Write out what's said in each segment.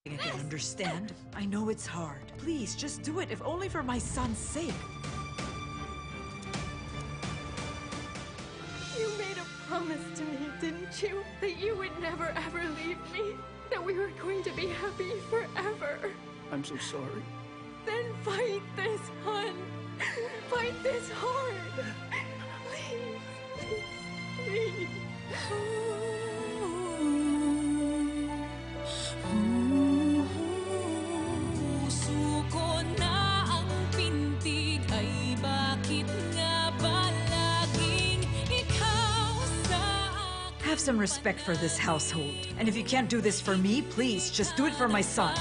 I can understand. I know it's hard. Please, just do it, if only for my son's sake. You made a promise to me, didn't you? That you would never ever leave me. That we were going to be happy forever. I'm so sorry. Then fight this, hon. Fight this hard. Please, please, please. Have some respect for this household. And if you can't do this for me, please, just do it for my son.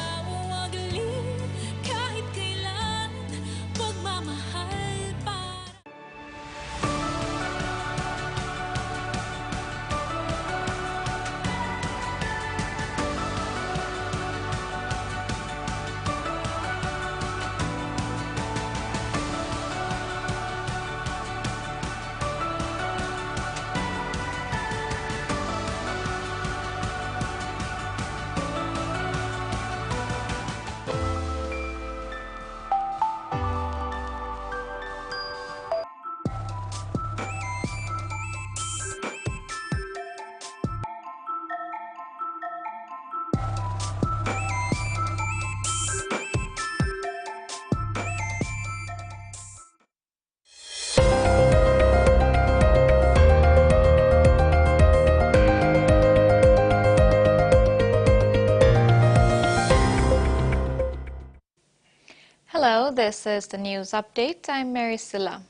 Hello, this is the news update. I'm Mary Silla.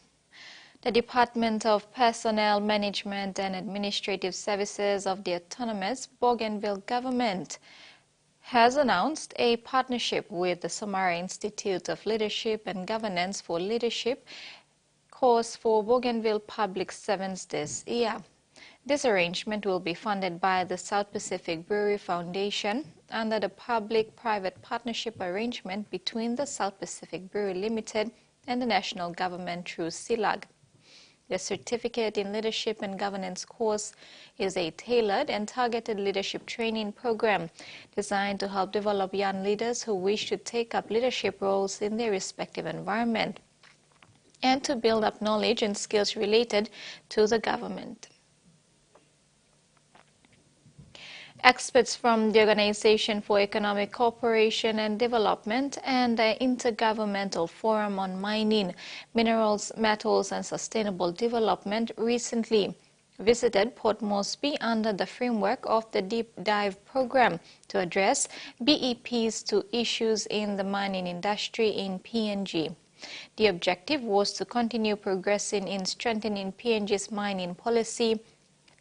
The Department of Personnel Management and Administrative Services of the autonomous Bougainville government has announced a partnership with the Samara Institute of Leadership and Governance for Leadership course for Bougainville public servants this year. This arrangement will be funded by the South Pacific Brewery Foundation under the public-private partnership arrangement between the South Pacific Brewery Limited and the national government through CILAG. The Certificate in Leadership and Governance course is a tailored and targeted leadership training program designed to help develop young leaders who wish to take up leadership roles in their respective environment and to build up knowledge and skills related to the government. Experts from the Organization for Economic Cooperation and Development and the Intergovernmental Forum on Mining, Minerals, Metals and Sustainable Development recently visited Port Moresby under the framework of the Deep Dive program to address BEP's two issues in the mining industry in PNG. The objective was to continue progressing in strengthening PNG's mining policy,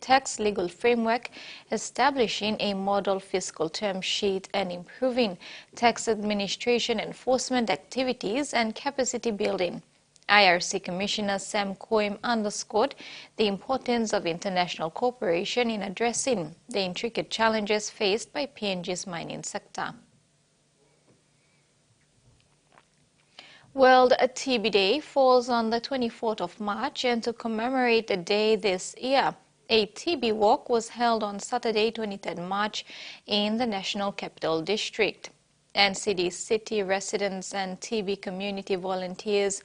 tax legal framework, establishing a model fiscal term sheet, and improving tax administration enforcement activities and capacity building. IRC Commissioner Sam Coim underscored the importance of international cooperation in addressing the intricate challenges faced by PNG's mining sector. World TB Day falls on the 24th of March, and to commemorate the day this year, a TB walk was held on Saturday, 23rd March in the National Capital District. NCD city residents and TB community volunteers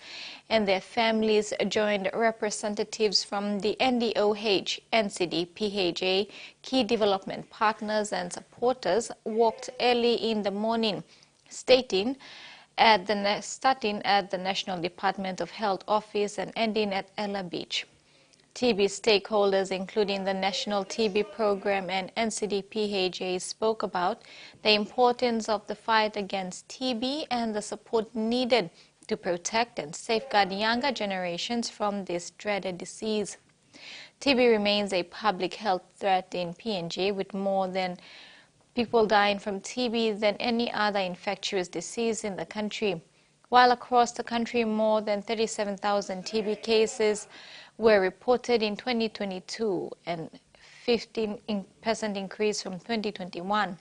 and their families joined representatives from the NDOH, NCD, PHA, key development partners and supporters walked early in the morning, starting at the National Department of Health office and ending at Ella Beach. TB stakeholders, including the National TB Program and NCD-PHA, spoke about the importance of the fight against TB and the support needed to protect and safeguard younger generations from this dreaded disease. TB remains a public health threat in PNG, with more than people dying from TB than any other infectious disease in the country. While across the country more than 37,000 TB cases were reported in 2022, and 15% increase from 2021.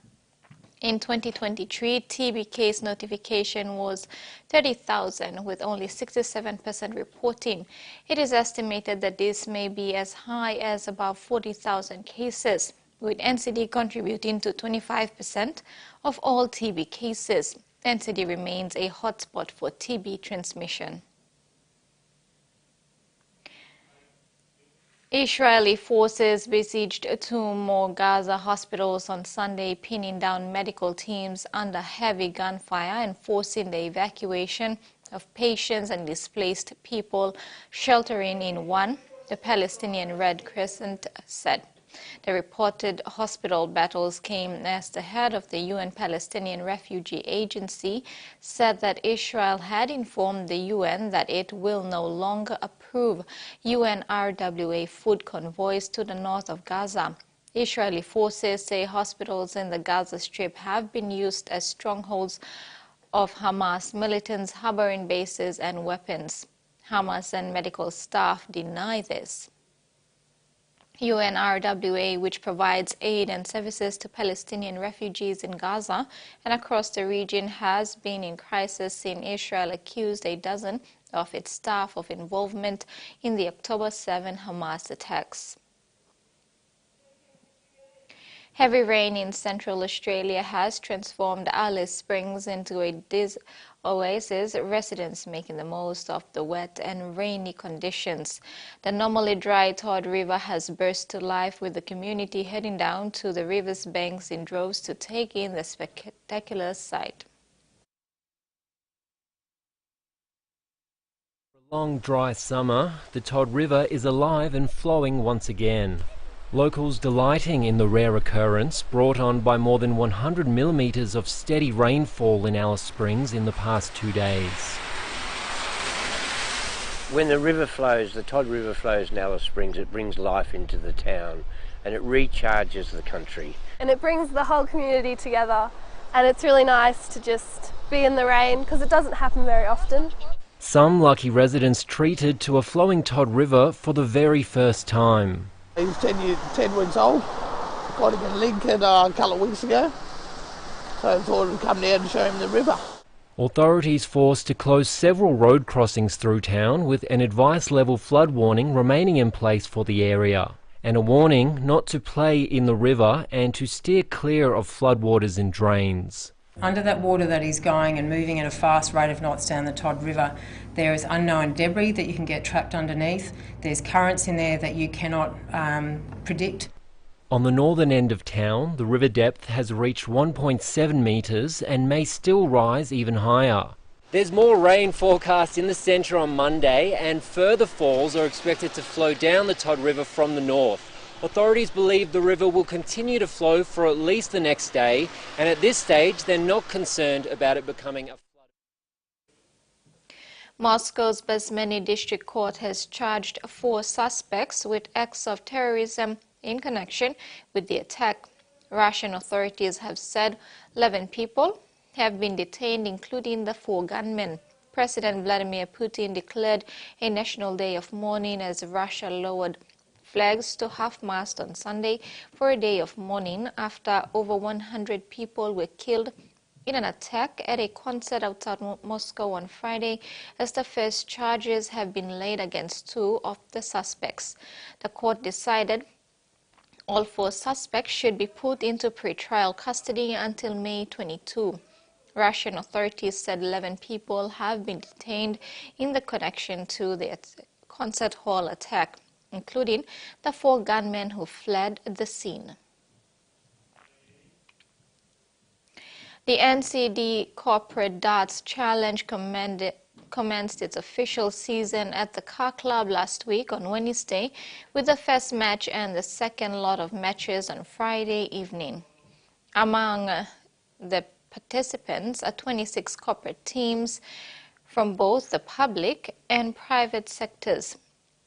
In 2023, TB case notification was 30,000, with only 67% reporting. It is estimated that this may be as high as about 40,000 cases with NCD contributing to 25% of all TB cases. NCD remains a hotspot for TB transmission. Israeli forces besieged 2 more Gaza hospitals on Sunday, pinning down medical teams under heavy gunfire and forcing the evacuation of patients and displaced people sheltering in one, the Palestinian Red Crescent said. The reported hospital battles came as the head of the UN Palestinian Refugee Agency said that Israel had informed the UN that it will no longer approve UNRWA food convoys to the north of Gaza. Israeli forces say hospitals in the Gaza Strip have been used as strongholds of Hamas militants harboring bases and weapons. Hamas and medical staff deny this. UNRWA, which provides aid and services to Palestinian refugees in Gaza and across the region, has been in crisis since Israel accused a dozen of its staff of involvement in the October 7 Hamas attacks. Heavy rain in central Australia has transformed Alice Springs into a oasis, residents making the most of the wet and rainy conditions. The normally dry Todd River has burst to life, with the community heading down to the river's banks in droves to take in the spectacular sight. For a long dry summer, the Todd River is alive and flowing once again. Locals delighting in the rare occurrence brought on by more than 100 millimetres of steady rainfall in Alice Springs in the past 2 days. When the river flows, the Todd River flows in Alice Springs, it brings life into the town and it recharges the country. And it brings the whole community together, and it's really nice to just be in the rain because it doesn't happen very often. Some lucky residents treated to a flowing Todd River for the very first time. He's 10 weeks old. Got him in Lincoln a couple of weeks ago, so I thought I'd come down and show him the river. Authorities forced to close several road crossings through town, with an advice level flood warning remaining in place for the area, and a warning not to play in the river and to steer clear of floodwaters and drains. Under that water that is going and moving at a fast rate of knots down the Todd River, there is unknown debris that you can get trapped underneath. There's currents in there that you cannot predict. On the northern end of town, the river depth has reached 1.7 metres and may still rise even higher. There's more rain forecast in the centre on Monday, and further falls are expected to flow down the Todd River from the north. Authorities believe the river will continue to flow for at least the next day, and at this stage they're not concerned about it becoming a flood. Moscow's Basmany District Court has charged 4 suspects with acts of terrorism in connection with the attack. Russian authorities have said 11 people have been detained, including the 4 gunmen. President Vladimir Putin declared a national day of mourning as Russia lowered flags to half-mast on Sunday for a day of mourning after over 100 people were killed in an attack at a concert outside Moscow on Friday, as the first charges have been laid against 2 of the suspects. The court decided all 4 suspects should be put into pretrial custody until May 22. Russian authorities said 11 people have been detained in the connection to the concert hall attack, including the 4 gunmen who fled the scene. The NCD Corporate Darts Challenge commenced its official season at the Car Club last week on Wednesday, with the first match and the second lot of matches on Friday evening. Among the participants are 26 corporate teams from both the public and private sectors.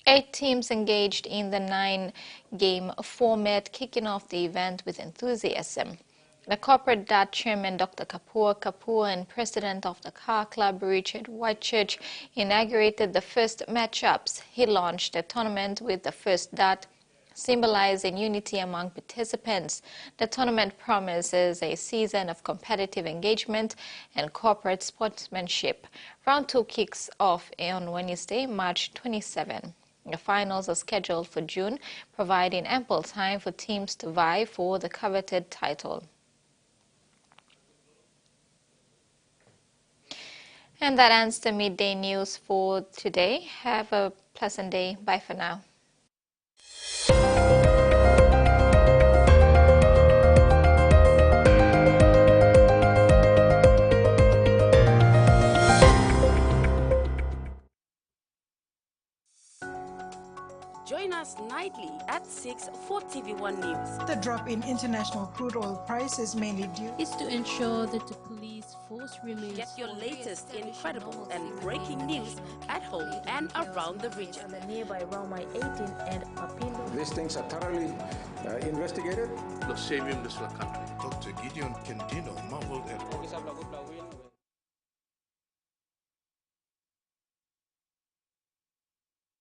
8 teams engaged in the 9-game format, kicking off the event with enthusiasm. The corporate dart chairman, Dr. Kapoor, and president of the Car Club, Richard Whitechurch, inaugurated the first matchups. He launched the tournament with the first dart, symbolizing unity among participants. The tournament promises a season of competitive engagement and corporate sportsmanship. Round 2 kicks off on Wednesday, March 27. The finals are scheduled for June, providing ample time for teams to vie for the coveted title. And that ends the midday news for today. Have a pleasant day. Bye for now. Join us nightly at 6 for TVWAN News. The drop in international crude oil prices mainly due is to ensure that the police force remains. Get your latest incredible and breaking news at home and around the region. The nearby Raumai 18 and Mapindo. These things are thoroughly investigated. Los saving this country. Dr. Gideon Kendino marveled at